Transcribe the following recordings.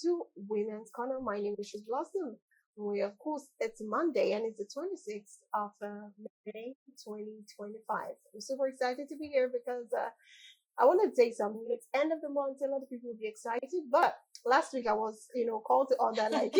to Women's Corner. My name is Blossom. Of course, it's Monday and it's the 26th of May 2025. I'm super excited to be here because I want to say something. It's end of the month. A lot of people will be excited. But last week I was, called to order like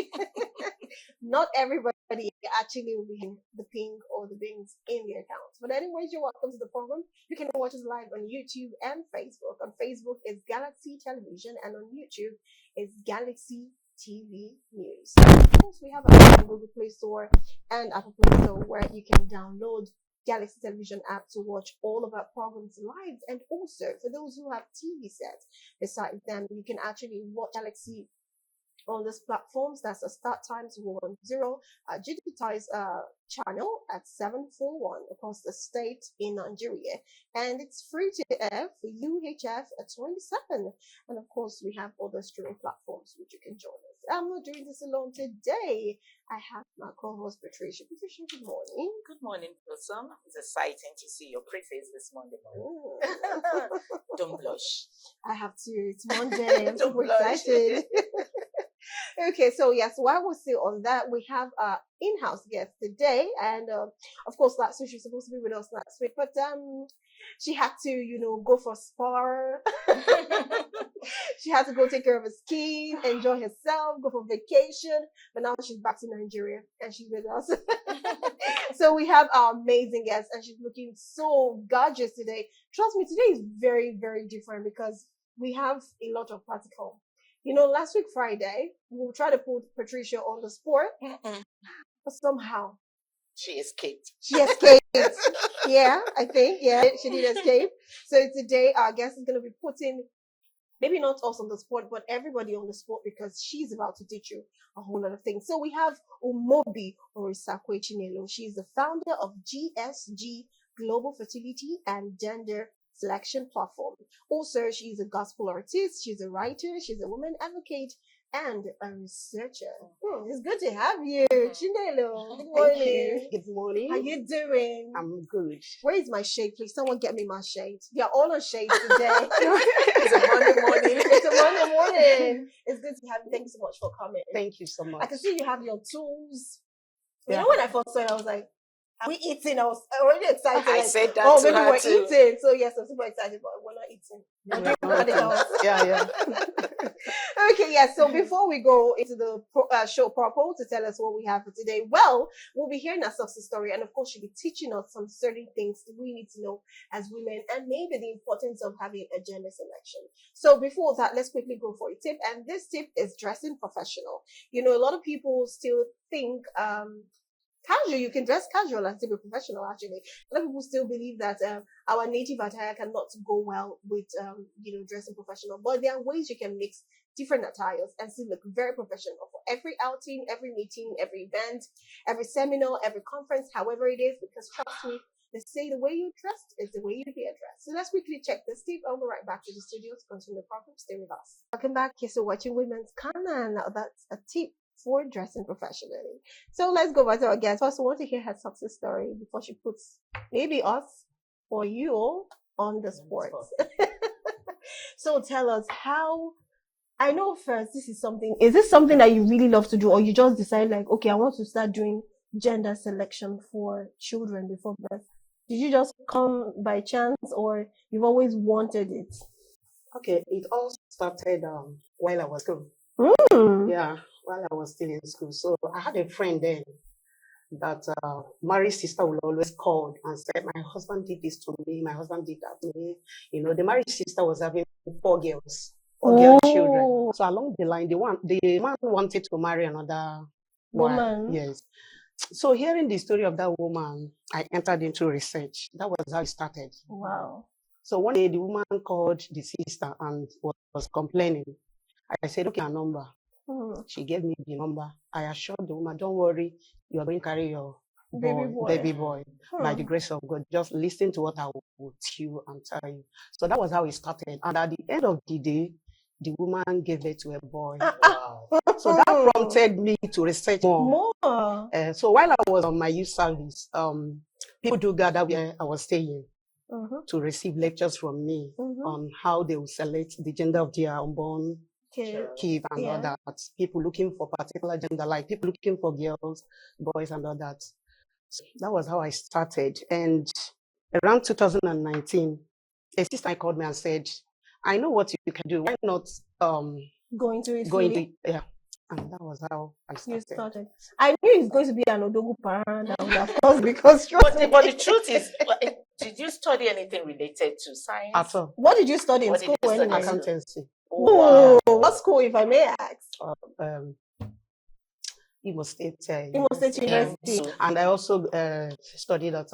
not everybody actually will be in the pink or the beans in the account. But anyways, you're welcome to the program. You can watch us live on YouTube and Facebook. On Facebook is Galaxy Television and on YouTube is Galaxy TV News. Of course, we have a Google Play Store and Apple Play Store where you can download Galaxy Television app to watch all of our programs live. And also, for those who have TV sets beside them, you can actually watch Galaxy on these platforms. That's a start times 10 digitized channel at 741 across the state in Nigeria, and it's free to air for UHF at 27. And of course, we have other streaming platforms which you can join us. I'm not doing this alone today. I have my co-host Patricia. Patricia, good morning. Good morning, Blossom. It's exciting to see your pretty face this Monday morning. Don't blush. I have to. It's Monday. I'm super excited. Okay, so yes, while we're still on that, we have our in-house guest today, and of course, last week she was supposed to be with us last week, but she had to, go for a spa. She had to go take care of her skin, enjoy herself, go for vacation. But now she's back to Nigeria and she's with us. So we have our amazing guest, and she's looking so gorgeous today. Trust me, today is very, very different because we have a lot of practical. Last week, Friday, we tried to put Patricia on the spot, but somehow she escaped. Yeah, I think. Yeah, she did escape. So today, our guest is going to be putting, maybe not us on the spot, but everybody on the spot because she's about to teach you a whole lot of things. So we have Umobi Orisakwe Chinelo. She's the founder of GSG Global Fertility and Gender Selection Platform. Also, she's a gospel artist, she's a writer, she's a woman advocate, and a researcher. It's good to have you, Chinelo. Good morning. Thank you. Good morning. How you doing? I'm good. Where is my shade, please? Someone get me my shade. We are all on shades today. It's a Monday morning. It's a Monday morning. It's good to have you. Thank you so much for coming. Thank you so much. I can see you have your tools. Yeah. When I first saw it, I was like, are we eating? I was already excited. I said that oh, to maybe her we're too. eating. So yes, I'm super excited, but we're not eating. Yeah. Okay, yeah. So before we go into the show proper to tell us what we have for today, well, we'll be hearing a success story, and of course, she'll be teaching us some certain things we need to know as women, and maybe the importance of having a gender selection. So before that, let's quickly go for a tip, and this tip is dressing professional. A lot of people still think casual, you can dress casual and still be professional. Actually, a lot of people still believe that our native attire cannot go well with dressing professional, but there are ways you can mix different attires and still look very professional for every outing, every meeting, every event, every seminar, every conference, however it is, because trust me, they say the way you dress is the way you be addressed. So let's quickly check this tip. I'll go right back to the studio to continue the program. Stay with us. Welcome back. You're still watching Women's Corner. Now that's a tip for dressing professionally. So let's go back to our guest. First, I want to hear her success story before she puts maybe us or you all on the spot. So tell us how. I know first, is this something that you really love to do, or you just decide like, okay, I want to start doing gender selection for children before birth? Did you just come by chance, or you've always wanted it? Okay, it all started while I was school. Yeah, while I was still in school. So I had a friend then that married sister will always call and say, my husband did this to me, my husband did that to me. The married sister was having 4 girls. 4 girl children. So along the line, the man wanted to marry another woman. Yes. So hearing the story of that woman, I entered into research. That was how it started. Wow. So one day the woman called the sister and was complaining. I said, okay, her number. She gave me the number. I assured the woman, don't worry, you are going to carry your baby boy. By the grace of God. Just listen to what I will tell you and tell you. So that was how it started. And at the end of the day, the woman gave birth to a boy. Wow. So that prompted me to research more. So while I was on my youth service, people do gather where I was staying to receive lectures from me on how they will select the gender of their unborn kids and all that. People looking for particular gender, like people looking for girls, boys, and all that. So that was how I started. And around 2019, a sister called me and said, "I know what you can do. Why not Go into it. yeah?" And that was how I You started. started. I knew it's going to be an Odogu paranda, of course, because But the truth is, did you study anything related to science? At all. What did you study in What did school you study? anyway? Accountancy. Oh, what school, if I may ask? Imo State Imo State University. And I also studied at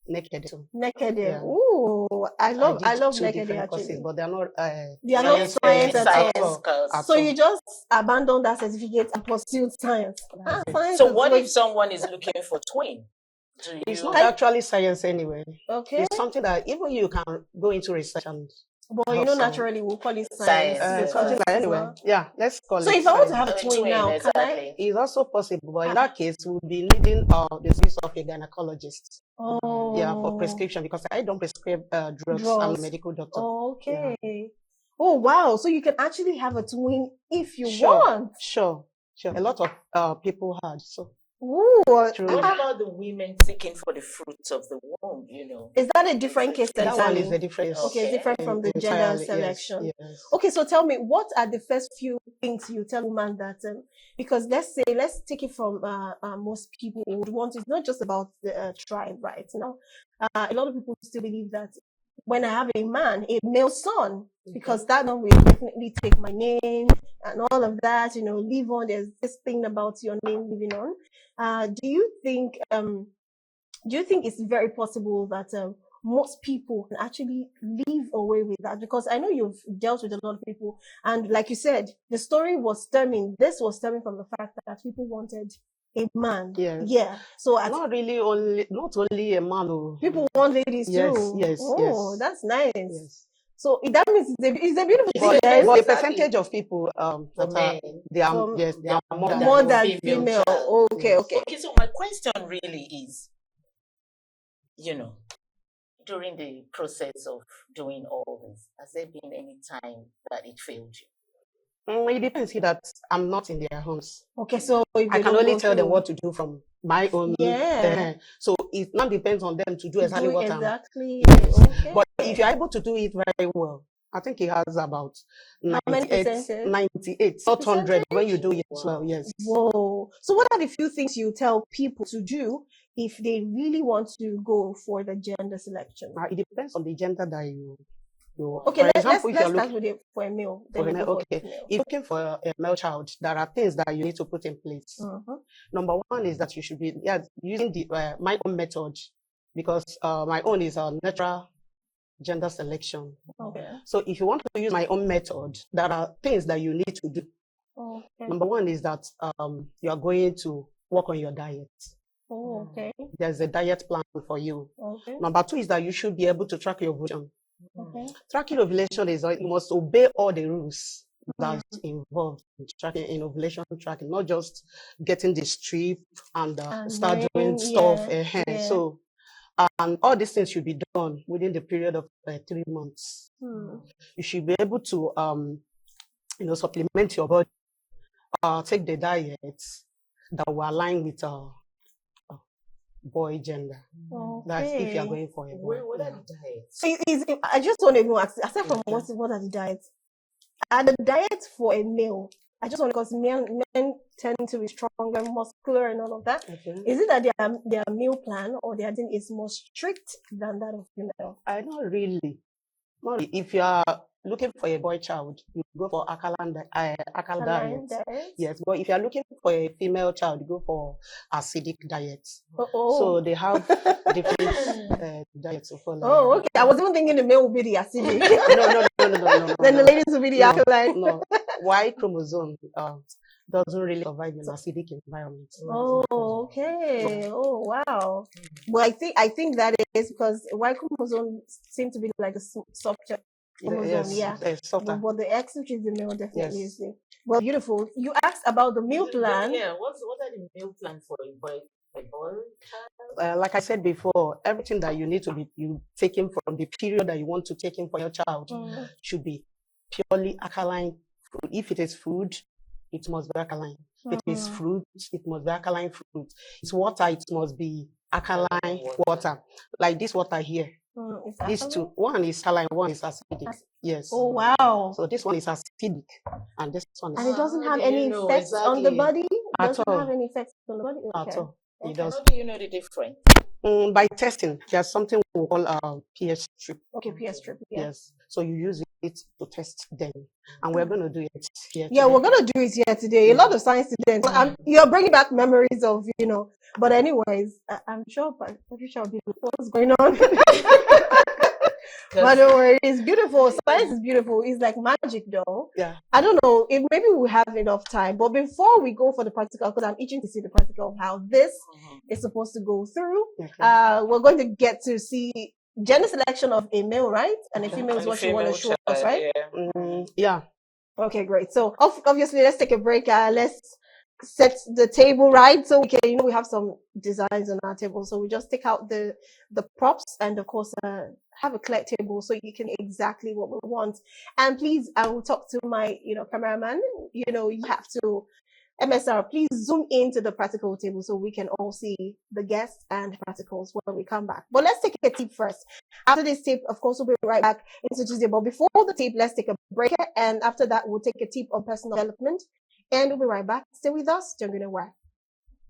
Naked. Naked. Yeah. Ooh, I love two Naked different actually. courses, but they're not They are not science at all. course. So you just abandoned that certificate and pursued science. Science So is what good. if someone is looking for twin? It's not actually science anyway. Okay. It's something that even you can go into research and. But you know, naturally, we'll call it science. Something like anyway. Yeah, let's call it. So if I want to have a twin now, can I? It's also possible, but in that case, we'll be needing the service of a gynecologist. Oh. Yeah, for prescription, because I don't prescribe drugs. I'm a medical doctor. Okay. Yeah. Oh wow! So you can actually have a twin if you Sure. want. Sure. A lot of people had so. Ooh, what about the women seeking for the fruits of the womb? You know, is that a different case? That one is a different. Okay, it's different from the gender selection. Yes. Okay, so tell me, what are the first few things you tell a woman that? Because let's take it from most people would want. It's not just about the tribe, right? Now, a lot of people still believe that when I have a male son, because that one will definitely take my name and all of that, live on. There's this thing about your name living on. Do you think it's very possible that most people can actually live away with that? Because I know you've dealt with a lot of people, and like you said, the story was stemming. This was stemming from the fact that people wanted a man. Yes. Yeah. So not only a man. People want ladies too. Yes. Oh, that's nice. Yes. So that means it's a beautiful thing. But the percentage of people they are more than female. Okay. Okay, so my question really is, during the process of doing all this, has there been any time that it failed you? It depends. That I'm not in their homes. Okay, so I can only tell them what to do from my own. Yeah. So it now depends on them to do exactly what exactly. Okay. But if you're able to do it very well, I think it has about 98, not 100 when you do it well. Yes. Whoa. So what are the few things you tell people to do if they really want to go for the gender selection? It depends on the gender that you. Okay, let's start with it for a male. Okay. If you're looking for a male child, there are things that you need to put in place. Number one is that you should be using my own method, because my own is a natural gender selection. Okay. So if you want to use my own method, there are things that you need to do. Okay. Number one is that you are going to work on your diet. Oh, okay. There's a diet plan for you. Okay. Number two is that you should be able to track your ovulation. Okay. Tracking ovulation is you must obey all the rules that's involved in tracking, in ovulation tracking, not just getting the strip and start doing stuff. So, and all these things should be done within the period of 3 months. You should be able to, supplement your body, take the diet that will align with boy gender. Okay. That's if you're going for a boy. What are the diets? So I just want to know, aside from what are the diets? Are the diets for a male? I just want to, because men tend to be stronger, muscular, and all of that. Okay. Is it that their meal plan or their thing is more strict than that of female? Not really. If you are looking for a boy child, you go for alkaline diet. Yes, but if you are looking for a female child, you go for acidic diet. So they have different diets to follow. Oh, okay. I was even thinking the male will be the acidic. No. Then the ladies will be the alkaline. No, Y chromosome doesn't really survive in acidic environment. Oh, okay. Oh, wow. Well, I think that is because Y chromosome seems to be like a softer chromosome. Yes, but the X, which is the male, definitely is the. Well, beautiful. You asked about the meal plan. Yeah, what are the meal plan for a boy child? Like I said before, everything that you need to be taking from the period that you want to take in for your child should be purely alkaline food. If it is food, it must be alkaline. If it is fruit, it must be alkaline fruit. It's water, it must be alkaline water. Like this water here. These two, one is saline, one is acidic. Yes. Oh wow. So this one is acidic, and this one is. And it doesn't have any effects on the body. It doesn't have any effects on the body. Okay. At all. It does. How do you know the difference? By testing, there's something we call pH strip. Okay, pH strip. Yeah. Yes. So you use it to test them, and we're going to do it here. Yeah, we're going to do it here today. A lot of science students. You're bringing back memories of, But anyways, I'm sure Patricia will be like, what's going on? But don't worry, it's beautiful. Science is beautiful. It's like magic, though. Yeah. I don't know if maybe we have enough time, but before we go for the practical, because I'm itching to see the practical of how this is supposed to go through. Okay. We're going to get to see gender selection of a male, right? And a female is what you want to show us, right? Yeah. Okay, great. So obviously, let's take a break. Let's set the table right so we can, we have some designs on our table. So we just take out the props and of course have a clear table so you can exactly what we want. And please, I will talk to my cameraman. You have to MSR, please zoom into the practical table so we can all see the guests and practicals when we come back. But let's take a tape first. After this tape, of course, we'll be right back into Tuesday. But before the tape, let's take a break. And after that, we'll take a tip on personal development. And we'll be right back. Stay with us. Don't go nowhere.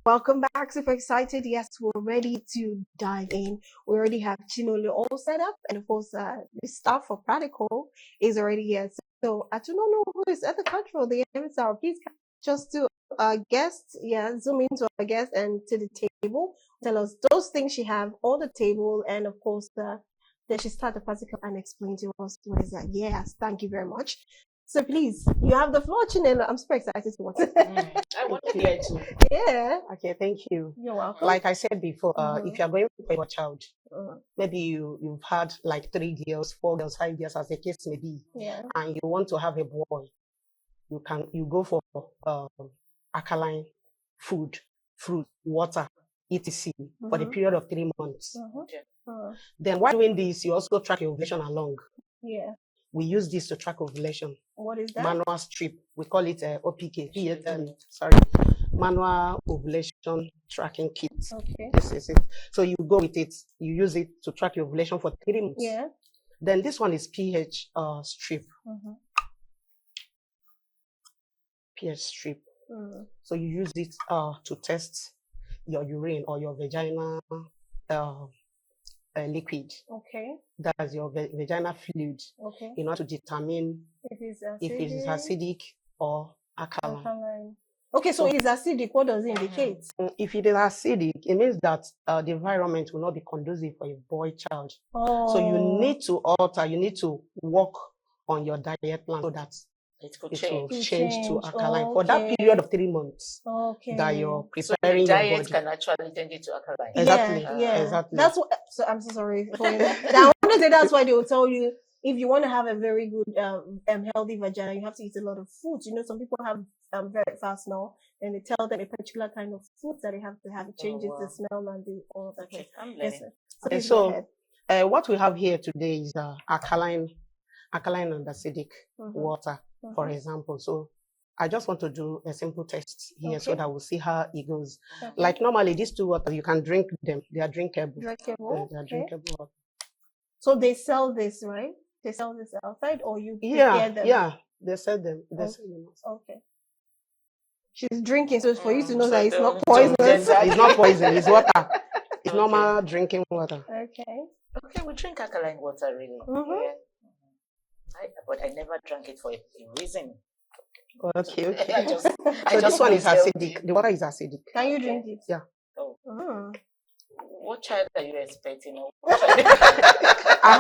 Welcome back. Super excited. Yes, we're ready to dive in. We already have Chinelo all set up. And of course, the staff for practical is already here. So I do not know who is at the control. The MSR, please just to our guests, zoom into our guest and to the table. Tell us those things she have on the table, and of course, then she start the practical and explain to us what is that. Yes, thank you very much. So please, you have the floor, Chinelo. I'm super excited to watch it. I want to hear too. Yeah. Okay, thank you. You're welcome. Like I said before, if you're going for your child, maybe you've had like 3 girls, 4 girls, 5 girls, as the case may be, and you want to have a boy, you go for alkaline food, fruit, water, etc. for the period of 3 months. Then while doing this, you also track your ovulation along. Yeah. We use this to track ovulation. What is that? Manual strip. We call it OPK. Manual ovulation tracking kit. Okay. This is it. So you go with it. You use it to track your ovulation for 3 months. Yeah. Then this one is pH strip. pH strip. So you use it to test your urine or your vaginal liquid. Okay. That's your vaginal fluid. Okay. In order to determine if it is acidic or alkaline. Okay, so it is acidic. What does it indicate? If it is acidic, it means that the environment will not be conducive for a boy child. Oh. So you need to alter, you need to work on your diet plan so that it will change to alkaline for that period of 3 months. Okay. That you're preparing so your diet body. can actually change it to alkaline. Exactly. Yeah. Exactly. That's what. So I'm so sorry. I want to say that's why they will tell you if you want to have a very good healthy vagina, you have to eat a lot of fruits. Some people have very fast now, and they tell them a particular kind of food that they have to have. It changes the smell and all that. Okay, I'm learning. Yes, Okay, so what we have here today is alkaline and acidic water, for example. So I just want to do a simple test here so that we'll see how it goes. Okay. Like normally, these 2 waters, you can drink them. They are drinkable. Drinkable. They are drinkable water. So they sell this, right? They sell this outside, or you prepare them? Yeah, they sell them. They sell them. Okay. She's drinking, so it's for you to know that it's not poisonous. It's not poison. It's water. It's normal drinking water. Okay, we drink alkaline water, really. Yeah. But I never drank it for a reason. Okay. So this one is acidic. The water is acidic. Can you drink it? Yeah. Oh. What child are you expecting? I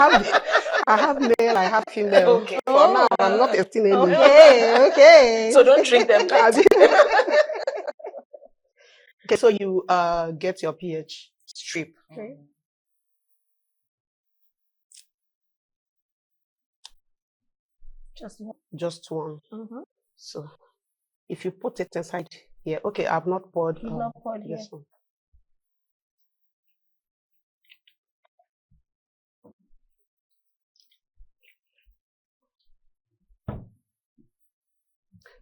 have male, I have female. Okay. For now, I'm not testing any. Okay. So don't drink them. Okay, so you get your pH strip. Okay. Just one. So if you put it inside here, okay, I've not poured. You've not poured here. This one.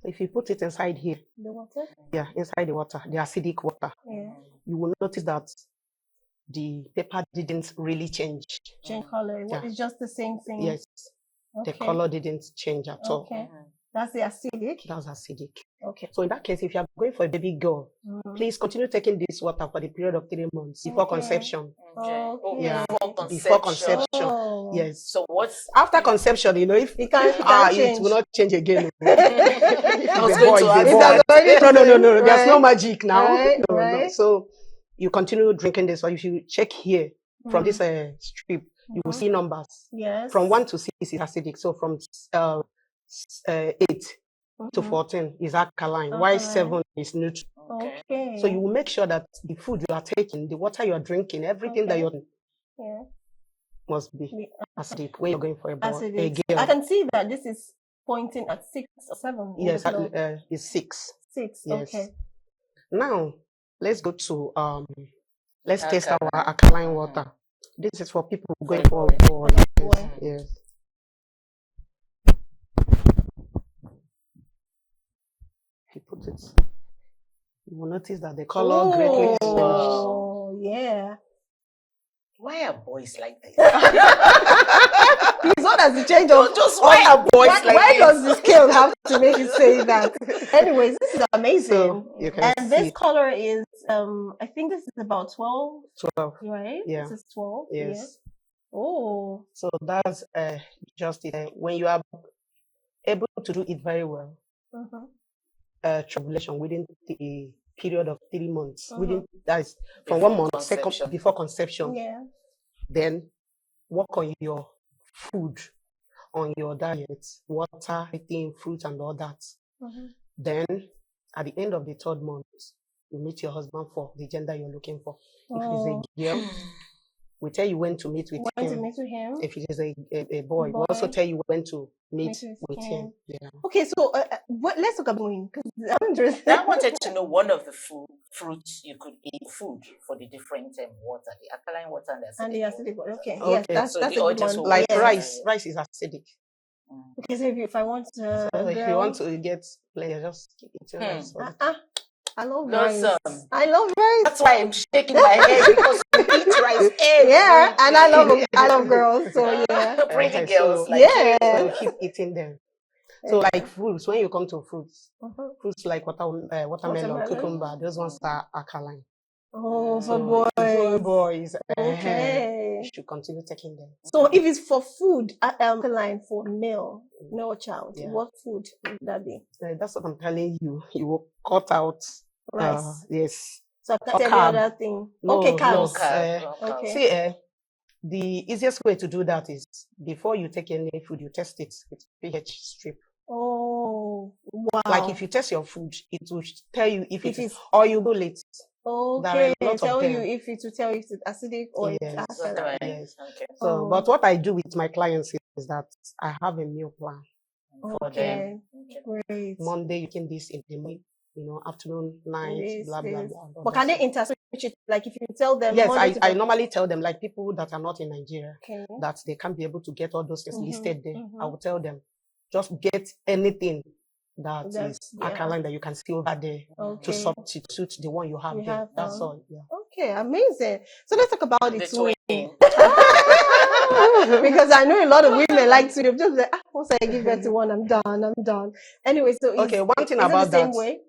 If you put it inside here, The water? inside the water, the acidic water, Yeah. you will notice that the paper didn't really change. Change color. Yeah. It's just the same thing. Yes, Okay. the color didn't change at all. Okay. That's the acidic. That's acidic. Okay. So in that case, if you are going for a baby girl, please continue taking this water for the period of 3 months before conception. Okay. Yeah. Before Before conception. conception. Oh. Yes. So what's After conception, if It can't it change. will not change again. I was The going boy to is ask the It boy. has already No. There's no right? magic now. Right, No. right. So you continue drinking this, or if you check here from this strip, you will see numbers. Yes. From 1 to 6 is acidic. So from 8 to 14 is alkaline, while 7 is neutral. Okay. So you will make sure that the food you are taking, the water you are drinking, everything that you're must be acidic when you're going for a boy, a girl. I can see that this is pointing at 6 or 7. Yes, it's 6. 6. Yes. Okay. Now let's go to let's test Alkaline. our alkaline water. This is for people going for yes. If you put it, you will notice that the color greatly changed. Oh, yeah. Why are boys like this? Please, what does the change No, of just why are boys like why this? does the scale have to make you say that? Anyways, this is amazing. So you can And see this color is I think this is about 12, 12. right? Yeah. This is 12. Yes. Yeah. Oh. So that's just it. When you are able to do it very well, tribulation within the period of 3 months, within that is from Before 1 month, conception. before conception. Yeah. Then work on your food, on your diet, water, eating fruit and all that. Then at the end of the 3rd month, you meet your husband for the gender you're looking for. If it is a girl, we tell you when to meet with him. If it is a boy, we also tell you when to meet with him. Yeah. Okay, so let's talk about him because I'm interested. I wanted to know one of the fruits you could eat, food for the different water, the alkaline water and the acidic water. Okay. Okay. Yes, that's So a the good audience one. will Like Yes. rice is acidic. Okay, so if I want So if you want to get pleasure, just keep eating rice. I love Blossom. rice. I love rice. That's why I'm shaking my head because you eat rice every Yeah, and day. I love girls. So yeah. Pretty So- girls like Yeah. So you. keep eating them. So like fruits, when you come to fruits, fruits like watermelon, Watermelon. cucumber, those ones are alkaline. Oh, So for for boys. boys, Okay. you should continue taking them. So if it's for food, alkaline for male child, Yeah. what food would that be? That's what I'm telling you. You will cut out Rice. yes. So I or can't tell carb. the other thing. No, Okay, no, carbs. Okay. Okay. See, the easiest way to do that is before you take any food, you test it with pH strip. Oh, wow. Like if you test your food, it will tell you if If it is, it's- or you Google it. Okay, There are a lot of tell you them. if it will tell you if it's acidic or Yes. it's alkaline. Yes. Okay. So, but what I do with my clients is that I have a meal plan. For Okay, them. great. Monday, you can this in the morning, afternoon, night, This, blah, blah, this. blah. But can they interswitch it? Like if you tell them Yes, Monday to I normally tell them, like people that are not in Nigeria, Okay. that they can't be able to get all those things Mhm, listed there. mhm. I will tell them, just get anything that is That's- yeah. alkaline that you can see over there Okay. to substitute the one you have You there. have, That's all. Yeah. Okay, amazing. So let's talk about the The twin. twin. Because I know a lot of women like to just like, once I give birth to one, I'm done. Anyway, so Okay, one thing is about it the same that, way?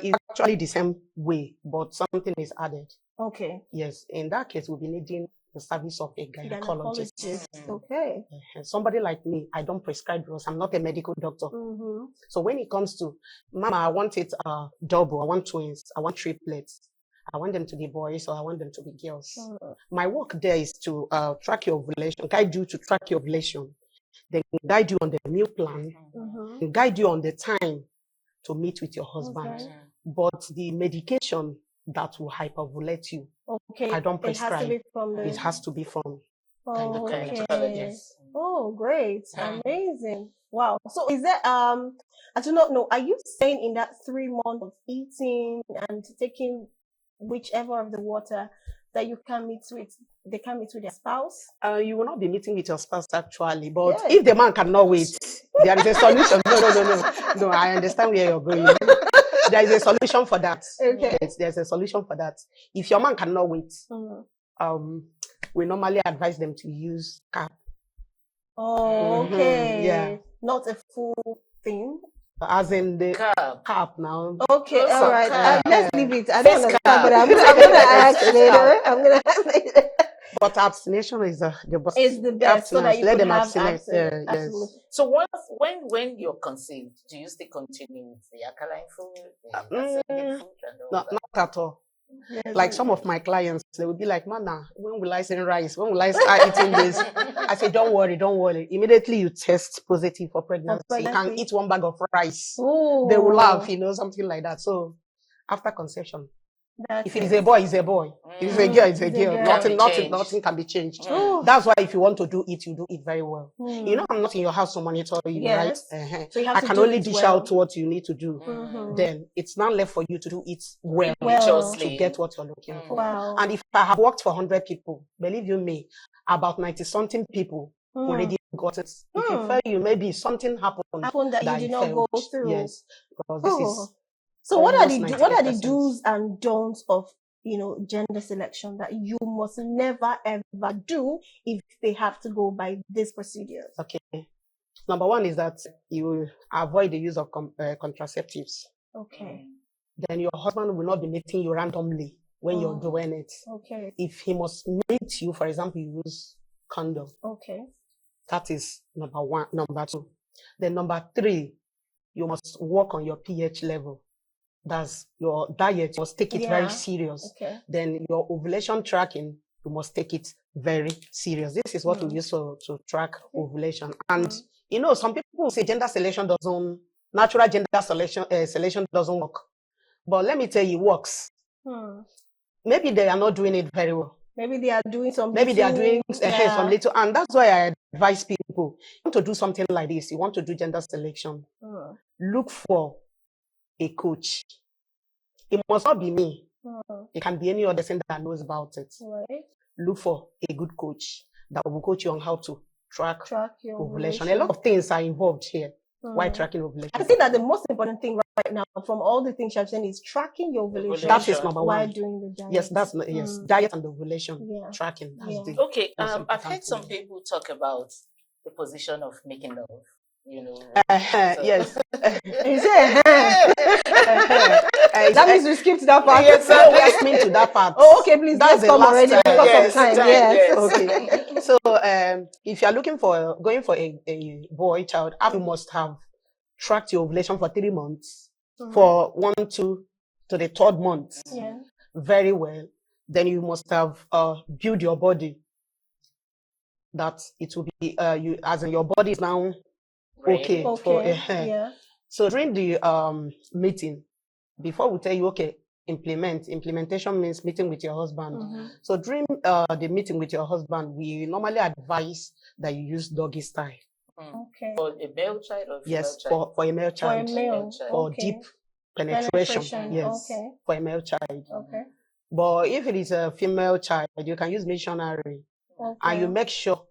it's actually the same way, but something is added. Okay. Yes, in that case, we'll be needing the service of a gynecologist. Mm. Okay. Somebody like me, I don't prescribe drugs. I'm not a medical doctor. Mm-hmm. So when it comes to, Mama, I want it double, I want twins, I want triplets, I want them to be boys or I want them to be girls. My work there is to track your ovulation, guide you to track your ovulation, then guide you on the meal plan, Mm-hmm. and guide you on the time to meet with your husband. Okay. But the medication that will hyperovulate you, Okay. I don't It has to prescribe. be from the. It has to be from Oh, okay. Gynecologist. Oh, great. Mm. Amazing. Wow. So is there I do not know. Are you saying in that 3 months of eating and taking whichever of the water, that you can meet with, they can meet with their spouse? You will not be meeting with your spouse actually, but Yes. if the man cannot wait, there is a solution. No. I understand where you're going. There is a solution for that. Okay. Yes, there's a solution for that. If your man cannot wait, we normally advise them to use cap. Oh, okay. Yeah. Not a full thing. As in the Cap. cap now. Okay, Close all up right. cap. Let's leave it. I don't Face understand, cap. but I'm gonna ask later. I'm gonna ask later. But abstination is the best. It's the best, so that you Let could them have abstinent. absolute. Yes. So when you're conceived, do you still continue with the alkaline food, the acidic food, and all Not that? at all. Yes. Like some of my clients, they would be like, Mana, when will I send rice? When will I start eating this? I say, don't worry. Immediately you test positive for pregnancy. You can pregnancy. eat one bag of rice. Ooh, They will laugh, something like that. So after conception, that's if it is a boy, it's a boy. If it's a girl, it's a It's a girl. girl. Nothing can be changed. Ooh. That's why if you want to do it, you do it very well. Mm. I'm not in your house to monitor you, Yes. right? So you have I to can do only it dish well. out what you need to do. Mhm. Then it's now left for you to do it well Religiously. to get what you're looking for. Wow. And if I have worked for 100 people, believe you me, about 90-something people already got it. If you feel you maybe something happened That you did not failed. go through. Yes, because this is So what are almost the 98%. do's and don'ts of gender selection that you must never ever do if they have to go by this procedure? Okay. Number one is that you avoid the use of contraceptives. Okay. Then your husband will not be meeting you randomly when you're doing it. Okay. If he must meet you, for example, you use condom. Okay. That is number one. Number two. Then number three, you must work on your pH level. That's your diet. You must take it very serious. Okay. Then your ovulation tracking, you must take it very serious. This is what we use to track ovulation. And some people say natural gender selection doesn't work. But let me tell you, it works. Maybe they are not doing it very well. Maybe they are doing some Maybe they are doing some little, and that's why I advise people, you want to do something like this, you want to do gender selection, look for a coach. It must not be me. It can be any other person that knows about it. Right. Look for a good coach that will coach you on how to track your ovulation. A lot of things are involved here. Why tracking ovulation? I think that the most important thing right now, from all the things you've said, is tracking your ovulation. That is number one. While doing the diet. Yes, diet and ovulation tracking. That's the Okay, I've heard some people talk about the position of making love. Yes. You say, that means we skipped that part. Yes, so we are coming to that part. Oh, okay, please. That's Let's come already because of time. Yes. Okay. So, if you are going for a boy child, you must have tracked your ovulation for 3 months, for 1 to the 3rd month, very well. Then you must have built your body. That it will be as in your body is now okay. So during the meeting, before we tell you, implementation means meeting with your husband. So during the meeting with your husband, we normally advise that you use doggy style. Okay. For a male child or yes, child? For a male child. For a male. For deep penetration. Yes. For a male child. Okay. But if it is a female child, you can use missionary. And you make sure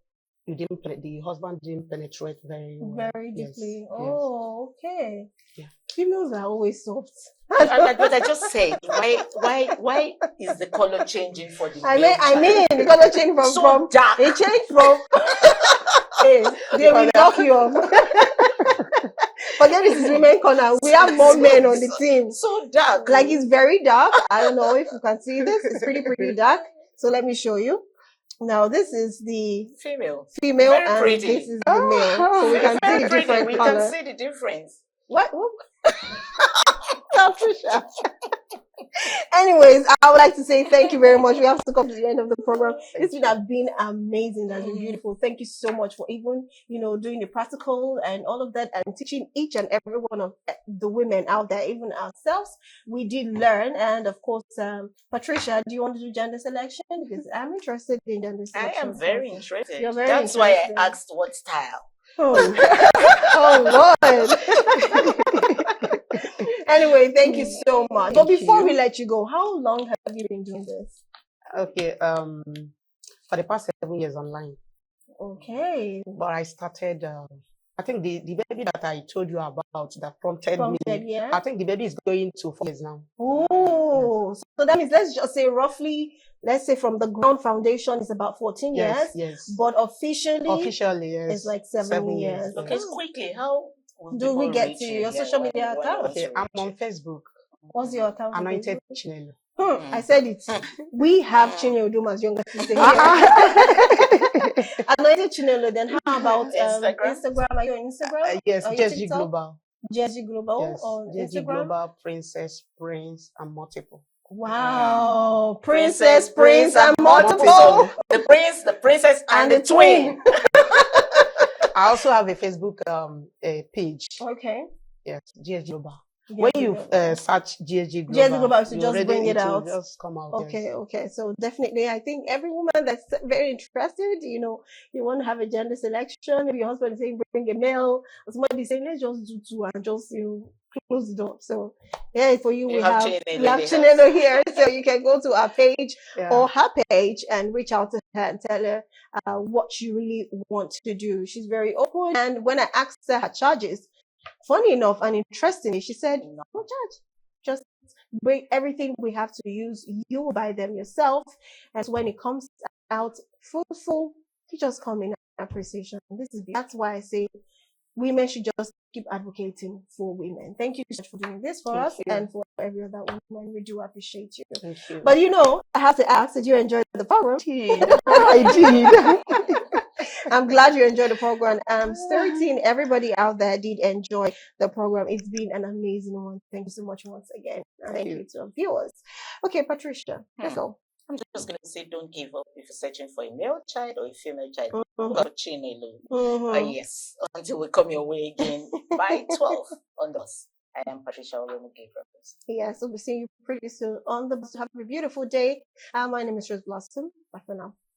the husband didn't penetrate very deeply. Yes. Oh, okay. Yeah. Females are always soft. But I just said, why is the color changing for the male child? I mean, the color changed from dark. It changed from. They will knock you up. But then this is women corner. We have more men on the team. So dark. Like it's very dark. I don't know if you can see this. It's pretty dark. So let me show you. Now this is the female, very and pretty. This is the male. So we can see the different We color. can see the difference. What? Patricia. Anyways, I would like to say thank you very much. We have to come to the end of the program. This would have been amazing. That's been beautiful. Thank you so much for even, doing the practical and all of that and teaching each and every one of the women out there, even ourselves. We did learn. And of course, Patricia, do you want to do gender selection? Because I'm interested in gender selection. I am very interested. You're very That's interested. why I asked what style. Oh Lord. Anyway, thank you so much. But before we let you go, how long have you been doing this? Okay. For the past 7 years online, Okay. but I started. I think the baby that I told you about that prompted me. Yeah. I think the baby is going to 4 years now. Oh, so that means let's just say roughly, let's say from the ground foundation is about 14 years, Yes. but officially Yes. it's like 7 years. Yes. Okay, quickly, how will Do we people get reach to you? your Yeah, social when, media when they account? want Okay, to I'm reach on you. Facebook. What's your account? on Anointed Facebook? Chinelo. I said it. We have Chinelo Duma's younger sister here. Anointed Chinelo. Then how about Instagram? Are you on Instagram? Yes, Are you JSG TikTok? Global. JSG Global Yes, on JSG Instagram. Global, Princess, Prince, and multiple. Wow, Princess, Prince, and multiple. The prince, the princess, and the twin. I also have a Facebook page. Okay. Yes, GSG Global. When you search GSG Global, JSG Global, so just bring it out. Just come out. Okay, yes. okay. So definitely, I think every woman that's very interested, you want to have a gender selection. Maybe your husband is saying bring a male, or somebody is saying let's just do two and just close the door. So yeah, for you, we have Chinelo here, so you can go to our page or her page and reach out to her and tell her what you really want to do. She's very open, and when I asked her charges, funny enough and interestingly, she said no charge, just bring everything we have to use. You will buy them yourself, and so when it comes out full, you just come in appreciation. That's why I say women should just keep advocating for women. Thank you so much for doing this for us and for every other woman. We do appreciate you. Thank you. But I have to ask, did you enjoy the program? I did. I'm glad you enjoyed the program. I'm certain everybody out there did enjoy the program. It's been an amazing one. Thank you so much once again. And thank you to our viewers. Okay, Patricia, let's go. I'm just going to say don't give up if you're searching for a male child or a female child. Go Chinelo. Yes, until we come your way again by 12 on us. I am Patricia Olomuge. Yes, we'll be seeing you pretty soon on the bus. Have a beautiful day. My name is Rose Blossom. Bye for now.